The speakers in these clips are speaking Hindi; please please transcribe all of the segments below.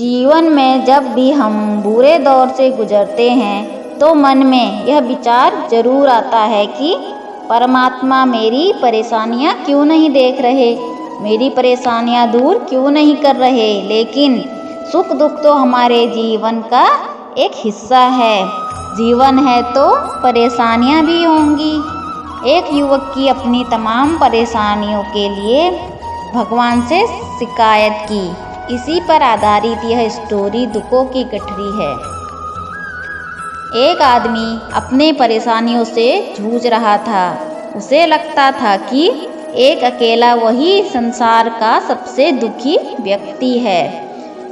जीवन में जब भी हम बुरे दौर से गुजरते हैं तो मन में यह विचार जरूर आता है कि परमात्मा मेरी परेशानियां क्यों नहीं देख रहे, मेरी परेशानियां दूर क्यों नहीं कर रहे। लेकिन सुख दुख तो हमारे जीवन का एक हिस्सा है। जीवन है तो परेशानियां भी होंगी। एक युवक की अपनी तमाम परेशानियों के लिए भगवान से शिकायत की। इसी पर आधारित यह स्टोरी दुखों की गठरी है। एक आदमी अपने परेशानियों से जूझ रहा था। उसे लगता था कि एक अकेला वही संसार का सबसे दुखी व्यक्ति है।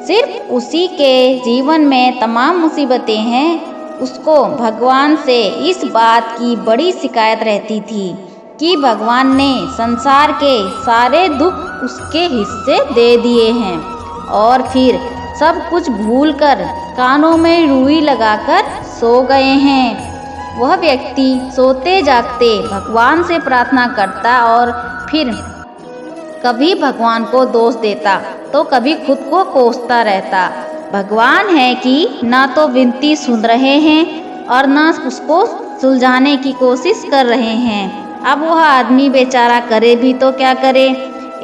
सिर्फ उसी के जीवन में तमाम मुसीबतें हैं। उसको भगवान से इस बात की बड़ी शिकायत रहती थी कि भगवान ने संसार के सारे दुख उसके हिस्से दे दिए हैं और फिर सब कुछ भूलकर कानों में रुई लगाकर सो गए हैं। वह व्यक्ति सोते जागते भगवान से प्रार्थना करता और फिर कभी भगवान को दोष देता तो कभी खुद को कोसता रहता। भगवान है कि ना तो विनती सुन रहे हैं और ना उसको सुलझाने की कोशिश कर रहे हैं। अब वह आदमी बेचारा करे भी तो क्या करे।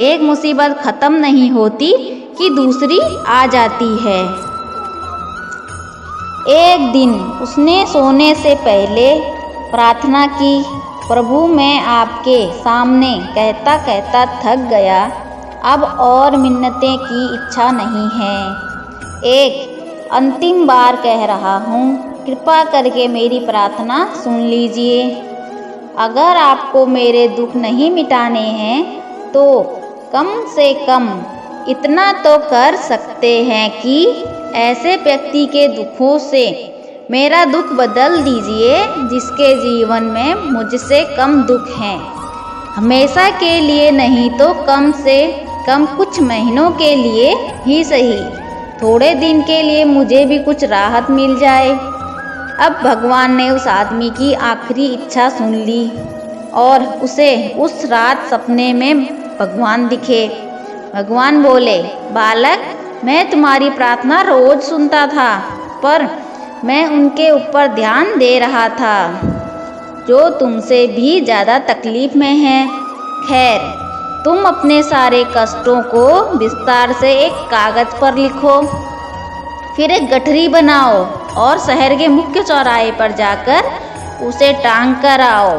एक मुसीबत खत्म नहीं होती कि दूसरी आ जाती है। एक दिन उसने सोने से पहले प्रार्थना की, प्रभु मैं आपके सामने कहता कहता थक गया, अब और मिन्नतें की इच्छा नहीं है। एक अंतिम बार कह रहा हूँ, कृपा करके मेरी प्रार्थना सुन लीजिए। अगर आपको मेरे दुख नहीं मिटाने हैं तो कम से कम इतना तो कर सकते हैं कि ऐसे व्यक्ति के दुखों से मेरा दुख बदल दीजिए जिसके जीवन में मुझसे कम दुख हैं। हमेशा के लिए नहीं तो कम से कम कुछ महीनों के लिए ही सही, थोड़े दिन के लिए मुझे भी कुछ राहत मिल जाए। अब भगवान ने उस आदमी की आखिरी इच्छा सुन ली और उसे उस रात सपने में भगवान दिखे। भगवान बोले, बालक मैं तुम्हारी प्रार्थना रोज सुनता था, पर मैं उनके ऊपर ध्यान दे रहा था जो तुमसे भी ज़्यादा तकलीफ में हैं। खैर, तुम अपने सारे कष्टों को विस्तार से एक कागज़ पर लिखो, फिर एक गठरी बनाओ और शहर के मुख्य चौराहे पर जाकर उसे टांग कर आओ।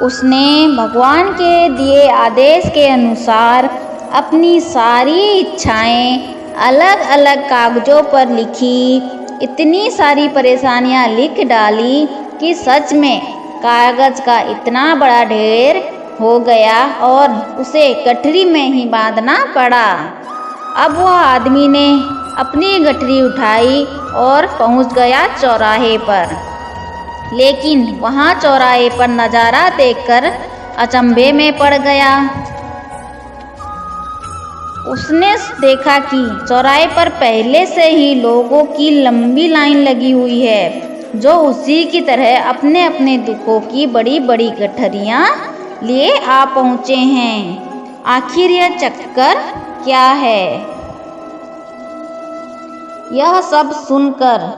उसने भगवान के दिए आदेश के अनुसार अपनी सारी इच्छाएं अलग अलग कागजों पर लिखी। इतनी सारी परेशानियां लिख डाली कि सच में कागज का इतना बड़ा ढेर हो गया और उसे गठरी में ही बांधना पड़ा। अब वह आदमी ने अपनी गठरी उठाई और पहुंच गया चौराहे पर। लेकिन वहां चौराहे पर नज़ारा देखकर अचंभे में पड़ गया। उसने देखा कि चौराहे पर पहले से ही लोगों की लंबी लाइन लगी हुई है जो उसी की तरह अपने अपने दुखों की बड़ी बड़ी गठरियां लिए आ पहुँचे हैं। आखिर यह चक्कर क्या है? यह सब सुनकर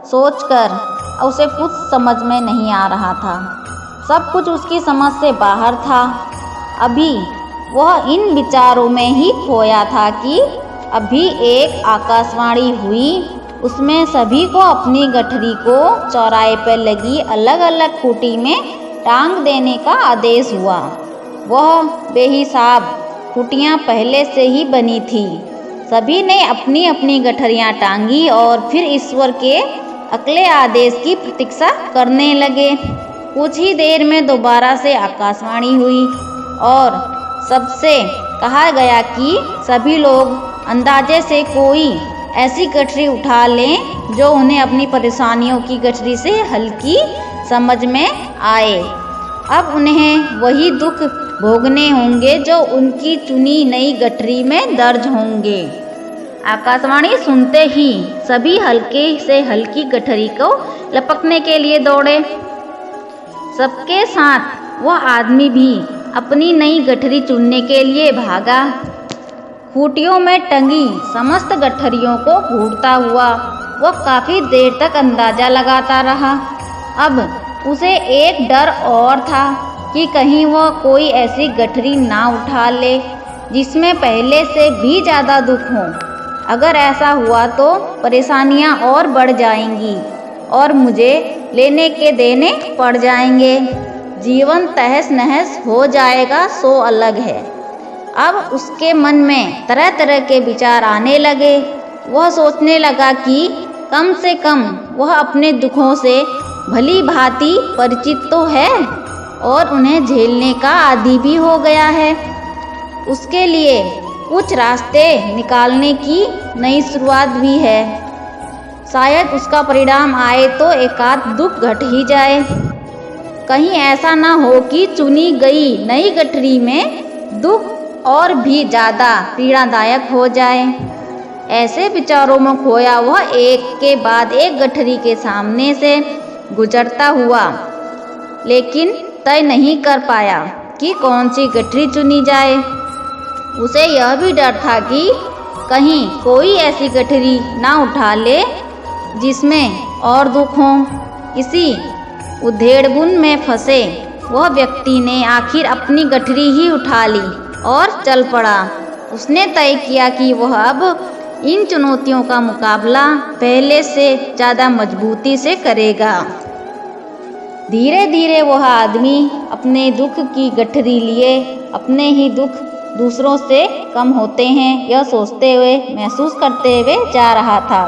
सोचकर उसे कुछ समझ में नहीं आ रहा था। सब कुछ उसकी समझ से बाहर था। अभी वह इन विचारों में ही खोया था कि अभी एक आकाशवाणी हुई। उसमें सभी को अपनी गठरी को चौराहे पर लगी अलग अलग खूंटी में टांग देने का आदेश हुआ। वह बेहिसाब खूंटियाँ पहले से ही बनी थी। सभी ने अपनी अपनी गठरियाँ टांगी और फिर ईश्वर के अगले आदेश की प्रतीक्षा करने लगे। कुछ ही देर में दोबारा से आकाशवाणी हुई और सबसे कहा गया कि सभी लोग अंदाजे से कोई ऐसी गठरी उठा लें जो उन्हें अपनी परेशानियों की गठरी से हल्की समझ में आए। अब उन्हें वही दुख भोगने होंगे जो उनकी चुनी नई गठरी में दर्ज होंगे। आकाशवाणी सुनते ही सभी हल्के से हल्की गठरी को लपकने के लिए दौड़े। सबके साथ वह आदमी भी अपनी नई गठरी चुनने के लिए भागा। खूंटियों में टंगी समस्त गठरियों को घूरता हुआ वह काफ़ी देर तक अंदाज़ा लगाता रहा। अब उसे एक डर और था कि कहीं वह कोई ऐसी गठरी ना उठा ले जिसमें पहले से भी ज़्यादा दुख हो। अगर ऐसा हुआ तो परेशानियां और बढ़ जाएंगी और मुझे लेने के देने पड़ जाएंगे। जीवन तहस नहस हो जाएगा सो अलग है। अब उसके मन में तरह तरह के विचार आने लगे। वह सोचने लगा कि कम से कम वह अपने दुखों से भली भांति परिचित तो है और उन्हें झेलने का आदी भी हो गया है। उसके लिए कुछ रास्ते निकालने की नई शुरुआत भी है। शायद उसका परिणाम आए तो एकाध दुख घट ही जाए। कहीं ऐसा ना हो कि चुनी गई नई गठरी में दुख और भी ज़्यादा पीड़ादायक हो जाए। ऐसे विचारों में खोया वह एक के बाद एक गठरी के सामने से गुजरता हुआ, लेकिन तय नहीं कर पाया कि कौन सी गठरी चुनी जाए। उसे यह भी डर था कि कहीं कोई ऐसी गठरी ना उठा ले जिसमें और दुख हो। इसी उधेड़बुन में फंसे वह व्यक्ति ने आखिर अपनी गठरी ही उठा ली और चल पड़ा। उसने तय किया कि वह अब इन चुनौतियों का मुकाबला पहले से ज़्यादा मजबूती से करेगा। धीरे धीरे वह आदमी अपने दुख की गठरी लिए अपने ही दुख दूसरों से कम होते हैं यह सोचते हुए महसूस करते हुए जा रहा था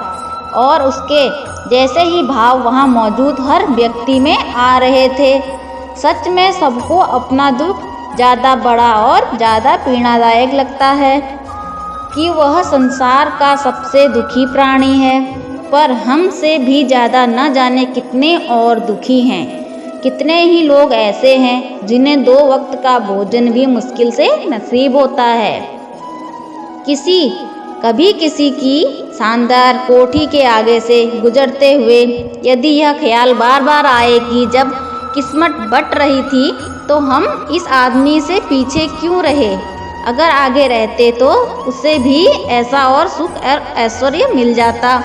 और उसके जैसे ही भाव वहाँ मौजूद हर व्यक्ति में आ रहे थे। सच में सबको अपना दुख ज़्यादा बड़ा और ज़्यादा पीड़ादायक लगता है कि वह संसार का सबसे दुखी प्राणी है, पर हमसे भी ज़्यादा न जाने कितने और दुखी हैं। कितने ही लोग ऐसे हैं जिन्हें 2 वक्त का भोजन भी मुश्किल से नसीब होता है। कभी किसी की शानदार कोठी के आगे से गुजरते हुए यदि यह ख्याल बार बार आए कि जब किस्मत बट रही थी तो हम इस आदमी से पीछे क्यों रहे, अगर आगे रहते तो उसे भी ऐसा और सुख और ऐश्वर्य मिल जाता।